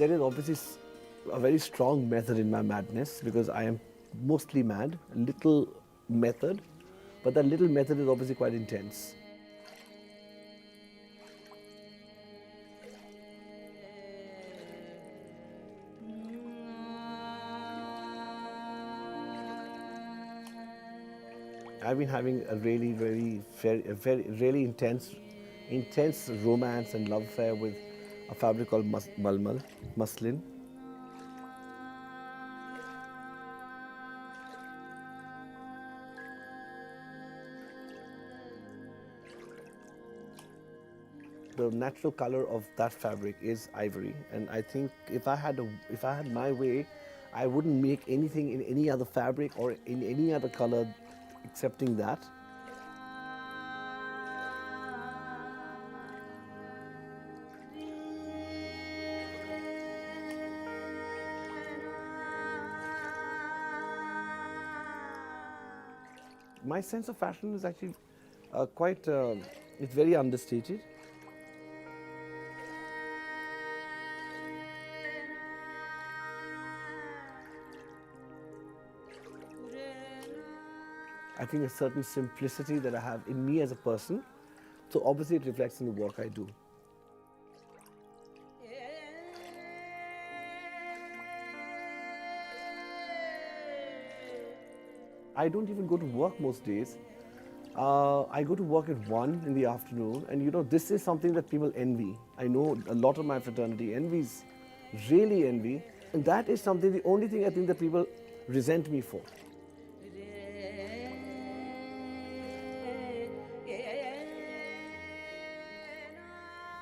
There is obviously a very strong method in my madness because I am mostly mad, a little method, but that little method is obviously quite intense. I've been having a really intense romance and love affair with a fabric called malmal, muslin. The natural color of that fabric is ivory, and I think if I had my way, I wouldn't make anything in any other fabric or in any other color excepting that. My sense of fashion is actually it's very understated. I think a certain simplicity that I have in me as a person, so obviously it reflects in the work I do. I don't even go to work most days. I go to work at 1 in the afternoon, and you know, this is something that people envy. I know a lot of my fraternity envies, really envy, and that is something, the only thing I think that people resent me for.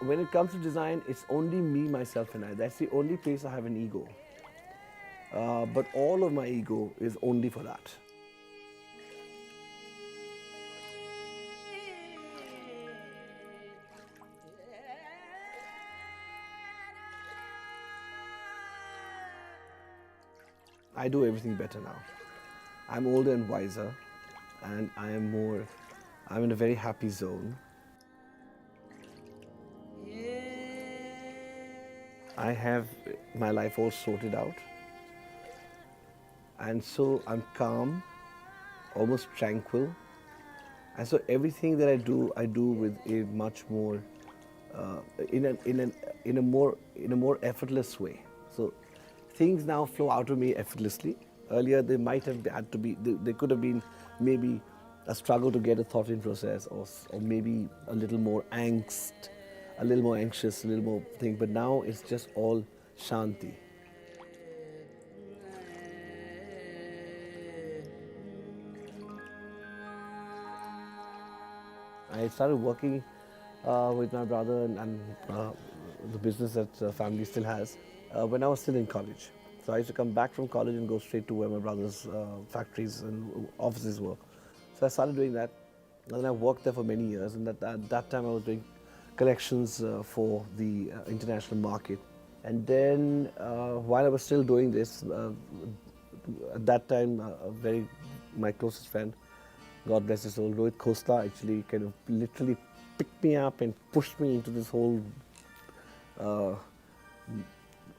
When it comes to design, it's only me, myself, and I. That's the only place I have an ego. But all of my ego is only for that. I do everything better now. I'm older and wiser, and I'm in a very happy zone. I have my life all sorted out, and so I'm calm, almost tranquil, and so everything that I do with a much more, in a more effortless way. So things now flow out of me effortlessly. Earlier, they might have had to be, they could have been maybe a struggle to get a thought in process, or maybe a little more angst, a little more anxious, a little more thing, but now it's just all shanti. I started working with my brother and the business that family still has when I was still in college. So I used to come back from college and go straight to where my brother's factories and offices were. So I started doing that, and then I worked there for many years, and at that time I was doing collections for the international market. And then while I was still doing this, at that time my closest friend, God bless his soul, Rohit Bal, actually kind of literally picked me up and pushed me into this whole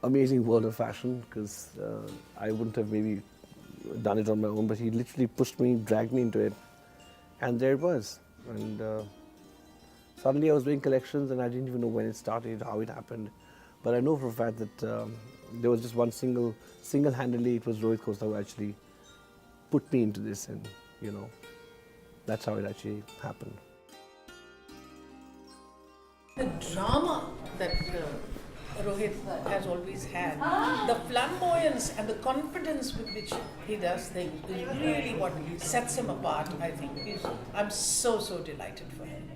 amazing world of fashion, because I wouldn't have maybe done it on my own, but he literally pushed me, dragged me into it, and there it was. And suddenly I was doing collections, and I didn't even know when it started, how it happened. But I know for a fact that there was just one single-handedly, it was Rohit Bal who actually put me into this, and you know, that's how it actually happened. The drama that Rohit has always had, the flamboyance and the confidence with which he does things is really what sets him apart, I think. I'm so delighted for him.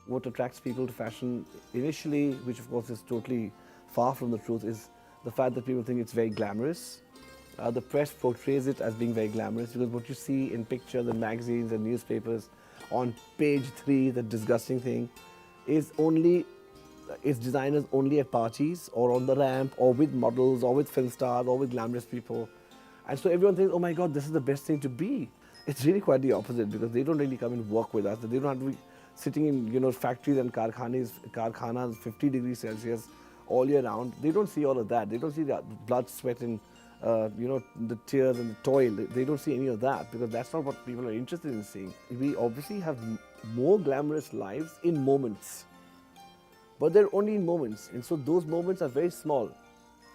What attracts people to fashion initially, which of course is totally far from the truth, is the fact that people think it's very glamorous. The press portrays it as being very glamorous, because what you see in pictures and magazines and newspapers on page 3, the disgusting thing, is designers only at parties or on the ramp or with models or with film stars or with glamorous people. And so everyone thinks, oh my God, this is the best thing to be. It's really quite the opposite, because they don't really come and work with us. They don't have to be sitting in factories and karkhanas 50 degrees Celsius all year round. They don't see all of that. They don't see the blood, sweat, and the tears and the toil. They don't see any of that because that's not what people are interested in seeing. We obviously have more glamorous lives in moments, but they're only in moments, and so those moments are very small.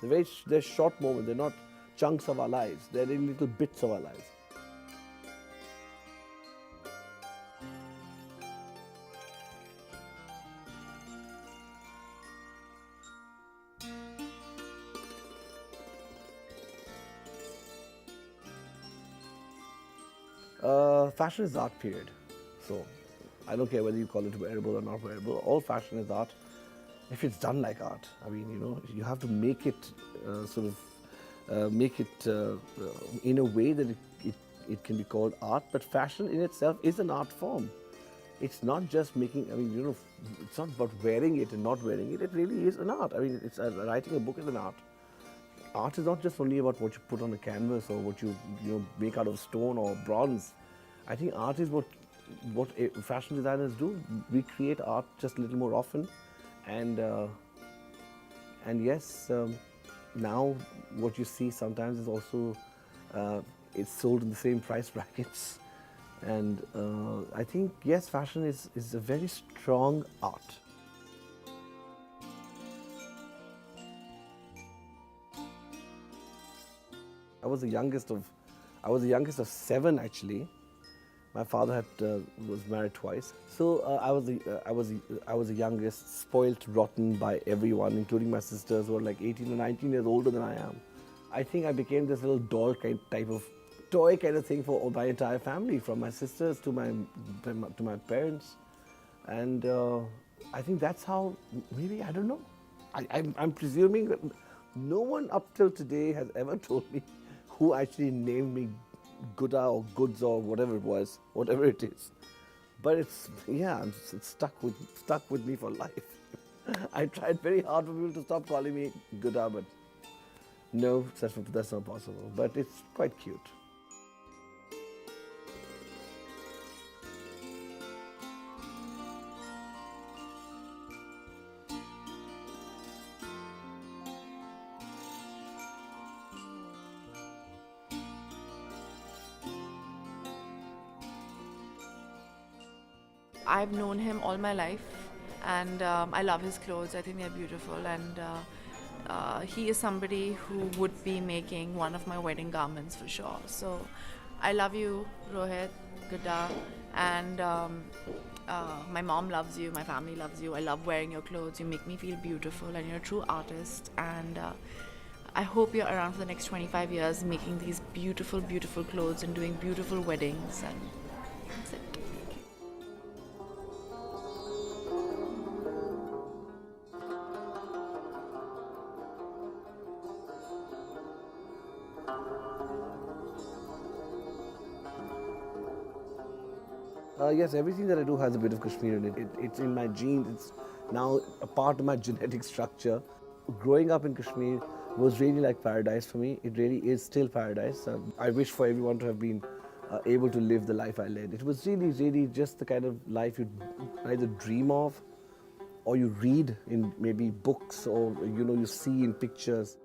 They're short moments. They're not chunks of our lives. They're in little bits of our lives. Fashion is art, period. So I don't care whether you call it wearable or not wearable. All fashion is art if it's done like art. I mean, you have to make it in a way that it can be called art. But fashion in itself is an art form. It's not just making, it's not about wearing it and not wearing it. It really is an art. I mean, writing a book is an art. Art is not just only about what you put on a canvas or what you make out of stone or bronze. I think art is what fashion designers do. We create art just a little more often, and yes, now what you see sometimes is also it's sold in the same price brackets, and I think yes, fashion is a very strong art. I was the youngest of 7 actually. My father was married twice, so I was the youngest, spoilt rotten by everyone, including my sisters who were like 18 or 19 years older than I am. I think I became this little doll type of toy kind of thing for my entire family, from my sisters to my parents, and I think that's how. Maybe I don't know. I'm presuming that no one up till today has ever told me who actually named me Gooda or Goods or whatever it is. But it's stuck with me for life. I tried very hard for people to stop calling me Gooda, but no, that's not possible. But it's quite cute. I've known him all my life, and I love his clothes. I think they're beautiful, and he is somebody who would be making one of my wedding garments for sure. So I love you, Rohit, Gada, and my mom loves you, my family loves you. I love wearing your clothes. You make me feel beautiful, and you're a true artist. And I hope you're around for the next 25 years making these beautiful, beautiful clothes and doing beautiful weddings. And that's it. Yes, everything that I do has a bit of Kashmir in it. It's in my genes. It's now a part of my genetic structure. Growing up in Kashmir was really like paradise for me. It really is still paradise. I wish for everyone to have been able to live the life I led. It was really, really just the kind of life you either dream of or you read in maybe books or you see in pictures.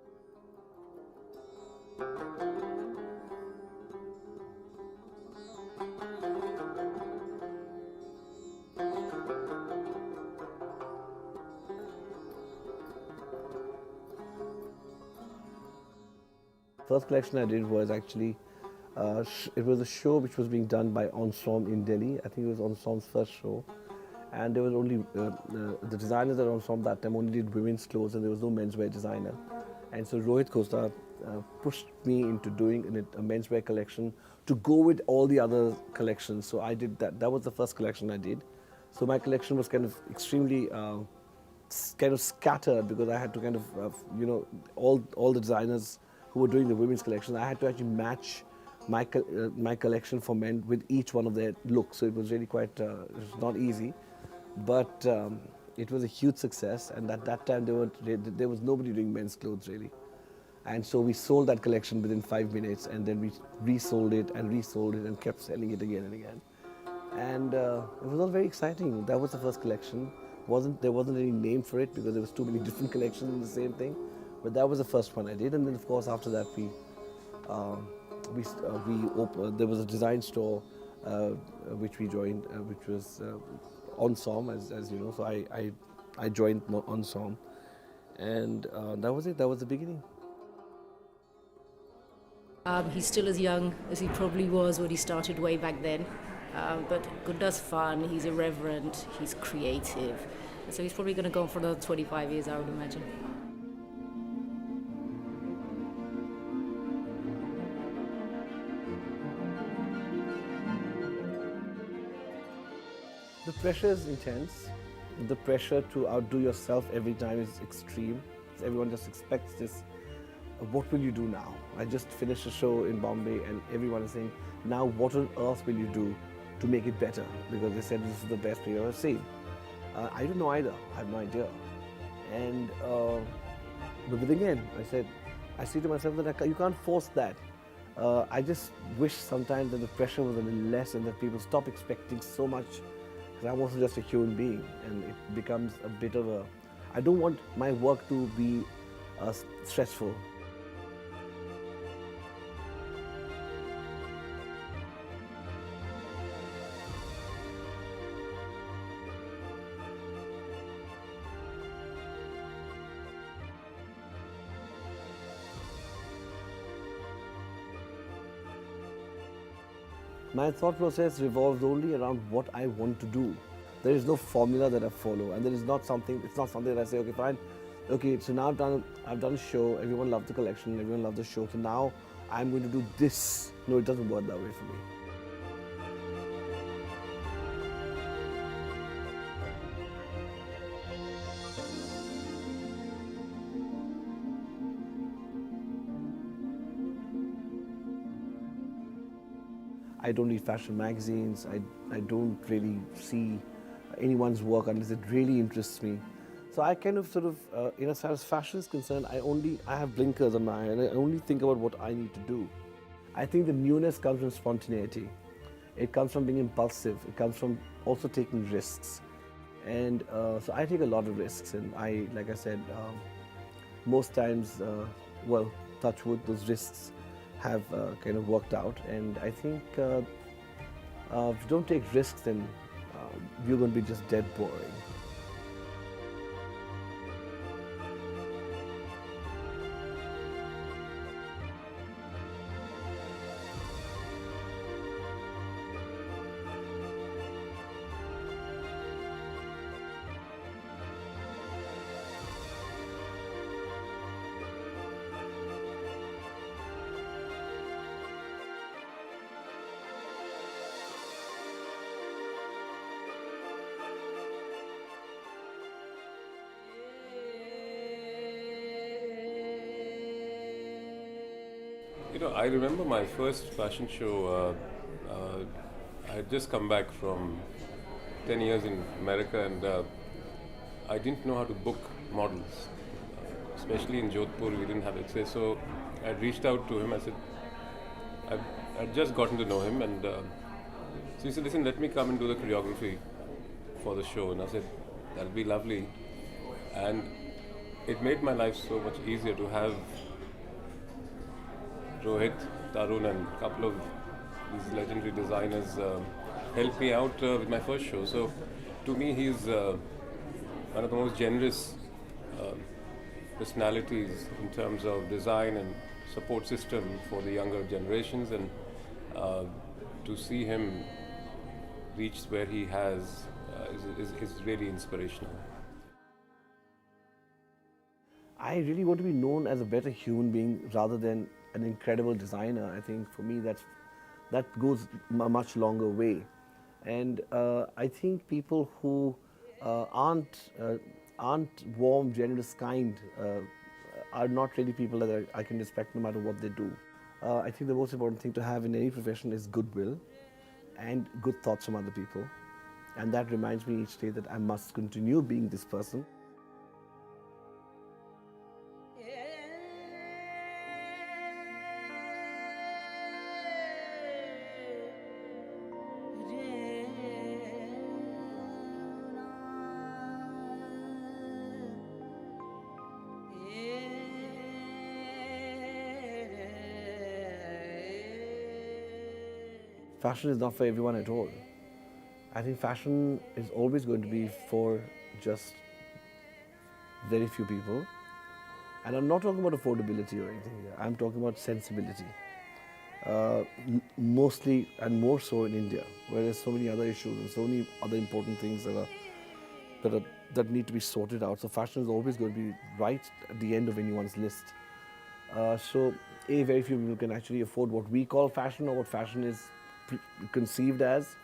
First collection I did was actually, it was a show which was being done by Ensemble in Delhi. I think it was Ensemble's first show. And there was only, the designers at Ensemble that time only did women's clothes and there was no menswear designer. And so Rohit Costa pushed me into doing a menswear collection to go with all the other collections. So I did that. That was the first collection I did. So my collection was kind of extremely scattered because I had to kind of, all the designers who were doing the women's collection, I had to actually match my collection for men with each one of their looks. So it was really quite, it was not easy, but it was a huge success. And at that time, there was nobody doing men's clothes really. And so we sold that collection within 5 minutes, and then we resold it and kept selling it again and again. And it was all very exciting. That was the first collection. There wasn't any name for it because there was too many different collections in the same thing. But that was the first one I did, and then of course after that um, there was a design store which we joined, which was Ensom, as you know. So I joined Ensom, and that was it. That was the beginning. He's still as young as he probably was when he started way back then. But Gunda's fun, he's irreverent, he's creative. So he's probably going to go on for another 25 years, I would imagine. The pressure is intense. The pressure to outdo yourself every time is extreme. Everyone just expects this. What will you do now? I just finished a show in Bombay and everyone is saying, now what on earth will you do to make it better? Because they said this is the best we ever seen. I don't know either. I have no idea. And but then again, I say to myself that you can't force that. I just wish sometimes that the pressure was a little less and that people stop expecting so much. Because I'm also just a human being, and it becomes a bit of a. I don't want my work to be stressful. My thought process revolves only around what I want to do. There is no formula that I follow, and it's not something that I say, okay, fine, okay, so now I've done a show, everyone loved the collection, everyone loved the show, so now I'm going to do this. No, it doesn't work that way for me. I don't read fashion magazines. I don't really see anyone's work unless it really interests me. So I kind of as far as fashion is concerned, I have blinkers on my eye and I only think about what I need to do. I think the newness comes from spontaneity. It comes from being impulsive. It comes from also taking risks. And so I take a lot of risks, and like I said, most times, touch wood, those risks have kind of worked out. And I think if you don't take risks, then you're going to be just dead boring. You know, I remember my first fashion show. I had just come back from 10 years in America, and I didn't know how to book models, especially in Jodhpur. We didn't have access, so I reached out to him. I said, I'd just gotten to know him, and so he said, "Listen, let me come and do the choreography for the show." And I said, "That'll be lovely," and it made my life so much easier to have Rohit, Tarun, and a couple of these legendary designers helped me out with my first show. So, to me, he's one of the most generous personalities in terms of design and support system for the younger generations, and to see him reach where he has is really inspirational. I really want to be known as a better human being rather than an incredible designer. I think for me that goes a much longer way. And I think people who aren't warm, generous, kind are not really people that I can respect no matter what they do. I think the most important thing to have in any profession is goodwill and good thoughts from other people. And that reminds me each day that I must continue being this person. fashion is not for everyone at all. I think fashion is always going to be for just very few people. And I'm not talking about affordability or anything here. I'm talking about sensibility. Mostly and more so in India, where there's so many other issues and so many other important things that need to be sorted out. So fashion is always going to be right at the end of anyone's list. Very few people can actually afford what we call fashion or what fashion is conceived as.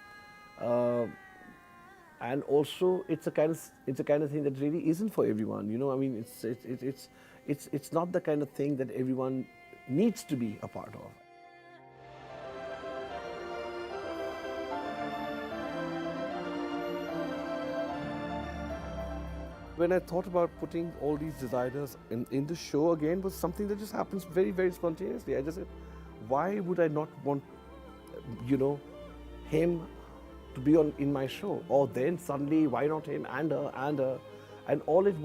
And also, it's a kind of thing that really isn't for everyone. You know, I mean, it's not the kind of thing that everyone needs to be a part of. When I thought about putting all these designers in the show again, was something that just happens very, very spontaneously. I just said, why would I not want, him to be in my show? Or then suddenly, why not him and her? And all it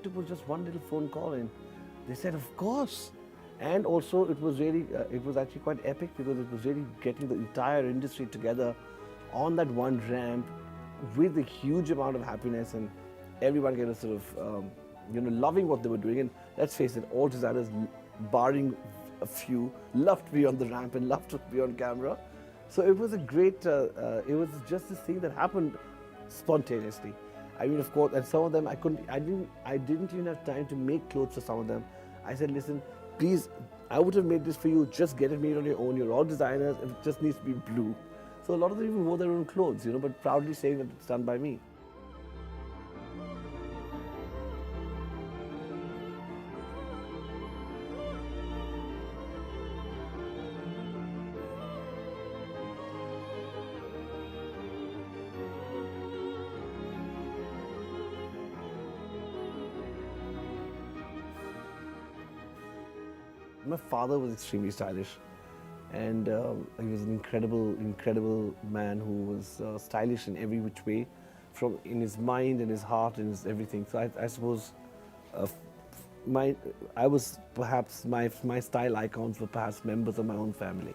took was just one little phone call, and they said, of course. And also, it was actually quite epic, because it was really getting the entire industry together on that one ramp with a huge amount of happiness, and everyone kind of sort of, loving what they were doing. And let's face it, all designers, barring a few, loved to be on the ramp and loved to be on camera. So it was a great, it was just this thing that happened spontaneously. I mean, of course, and some of them I didn't even have time to make clothes for some of them. I said, listen, please, I would have made this for you, just get it made on your own. You're all designers, it just needs to be blue. So a lot of them even wore their own clothes, but proudly saying that it's done by me. My father was extremely stylish, and he was an incredible man who was stylish in every which way, in his mind and his heart and his everything. So I suppose my style icons were perhaps members of my own family.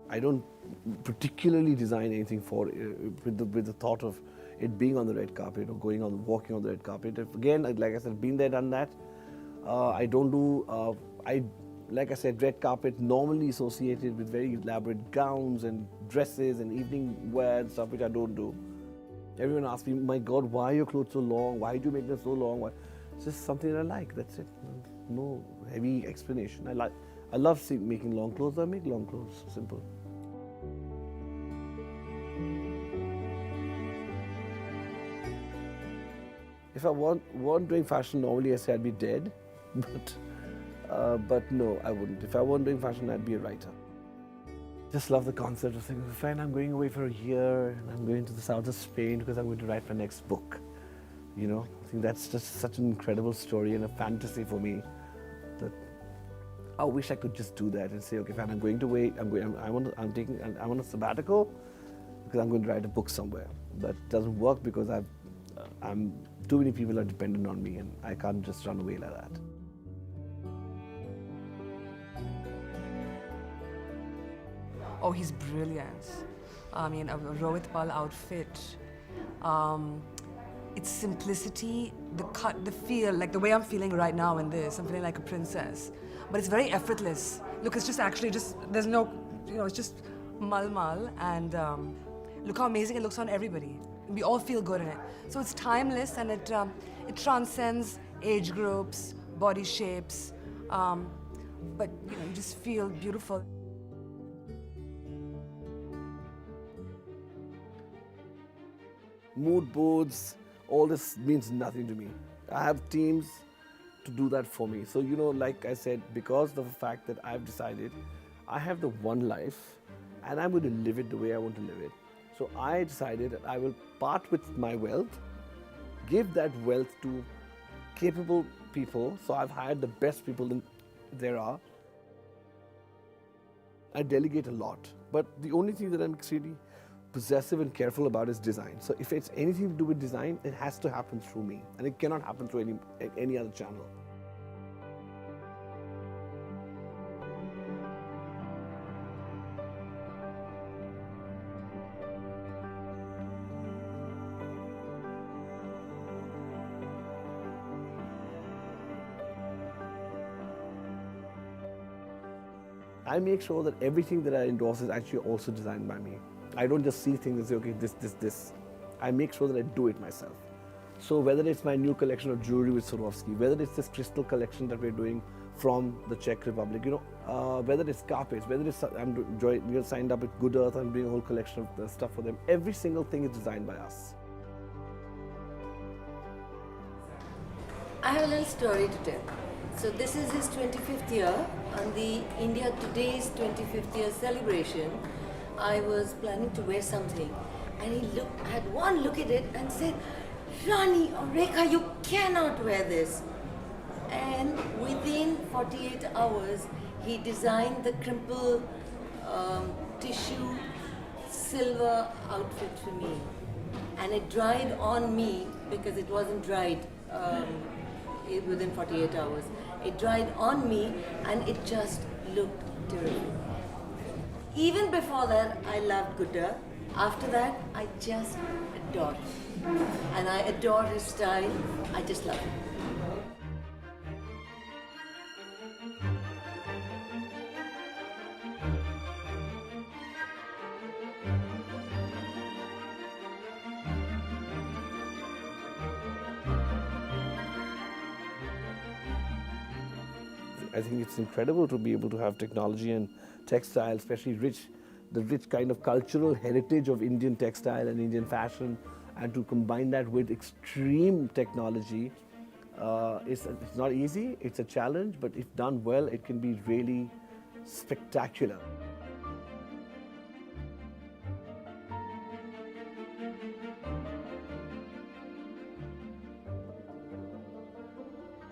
I don't particularly design anything with the thought of it being on the red carpet or walking on the red carpet. Again, like I said, been there, done that. I don't do, like I said, red carpet normally associated with very elaborate gowns and dresses and evening wear and stuff, which I don't do. Everyone asks me, my God, why are your clothes so long? Why do you make them so long? It's just something that I like, that's it. No heavy explanation. I love making long clothes, I make long clothes, simple. If I weren't doing fashion, normally I say I'd be dead, but no, I wouldn't. If I weren't doing fashion, I'd be a writer. Just love the concept of saying, friend, I'm going away for a year, and I'm going to the south of Spain because I'm going to write my next book. I think that's just such an incredible story and a fantasy for me that I wish I could just do that and say, okay, fine, I'm going to wait. I'm on a sabbatical because I'm going to write a book somewhere. That doesn't work because too many people are dependent on me, and I can't just run away like that. Oh, he's brilliant. I mean, a Rohit Bal outfit. Its simplicity, the cut, the feel, like the way I'm feeling right now in this, I'm feeling like a princess. But it's very effortless. Look, it's there's no, it's just mal, and look how amazing it looks on everybody. We all feel good in it. So it's timeless, and it transcends age groups, body shapes, but you just feel beautiful. Mood boards, all this means nothing to me. I have teams to do that for me. So, like I said, because of the fact that I've decided I have the one life and I'm going to live it the way I want to live it. So I decided that I will part with my wealth, give that wealth to capable people. So I've hired the best people there are. I delegate a lot, but the only thing that I'm extremely possessive and careful about is design. So if it's anything to do with design, it has to happen through me, and it cannot happen through any other channel. I make sure that everything that I endorse is actually also designed by me. I don't just see things and say, okay, this. I make sure that I do it myself. So whether it's my new collection of jewelry with Swarovski, whether it's this crystal collection that we're doing from the Czech Republic, whether it's carpets, whether it's we're signed up with Good Earth, I'm doing a whole collection of stuff for them. Every single thing is designed by us. I have a little story to tell. So this is his 25th year. On the India Today's 25th year celebration, I was planning to wear something, and he had one look at it and said, "Rani or Rekha, you cannot wear this." And within 48 hours, he designed the crimple tissue silver outfit for me. And it dried on me because it wasn't dried within 48 hours. It dried on me and it just looked terrific. Even before that, I loved Gudda. After that, I just adore him. And I adore his style. I just love him. I think it's incredible to be able to have technology and textile, especially the rich kind of cultural heritage of Indian textile and Indian fashion, and to combine that with extreme technology. It's not easy, it's a challenge, but if done well, it can be really spectacular.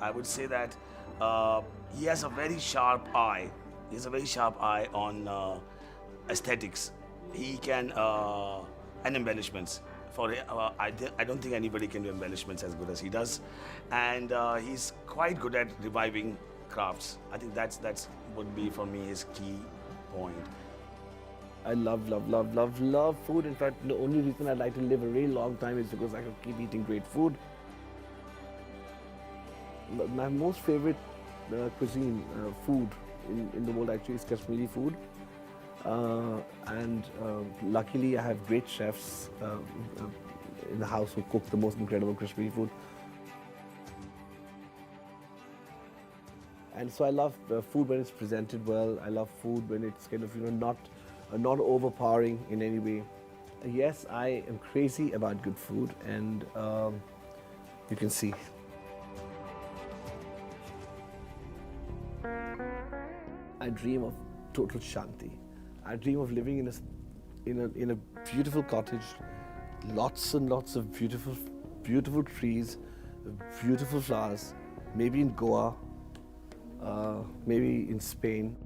I would say that he has a very sharp eye. He has a very sharp eye on aesthetics. He can and embellishments. I don't think anybody can do embellishments as good as he does, and he's quite good at reviving crafts. I think that's would be for me his key point. I love food. In fact, the only reason I'd like to live a really long time is because I can keep eating great food. My most favorite cuisine, food in the world actually is Kashmiri food. And luckily I have great chefs in the house who cook the most incredible Kashmiri food. And so I love food when it's presented well. I love food when it's kind of not overpowering in any way. Yes, I am crazy about good food, and you can see. I dream of total shanti. I dream of living in a beautiful cottage, lots and lots of beautiful trees, beautiful flowers, maybe in Goa, maybe in Spain.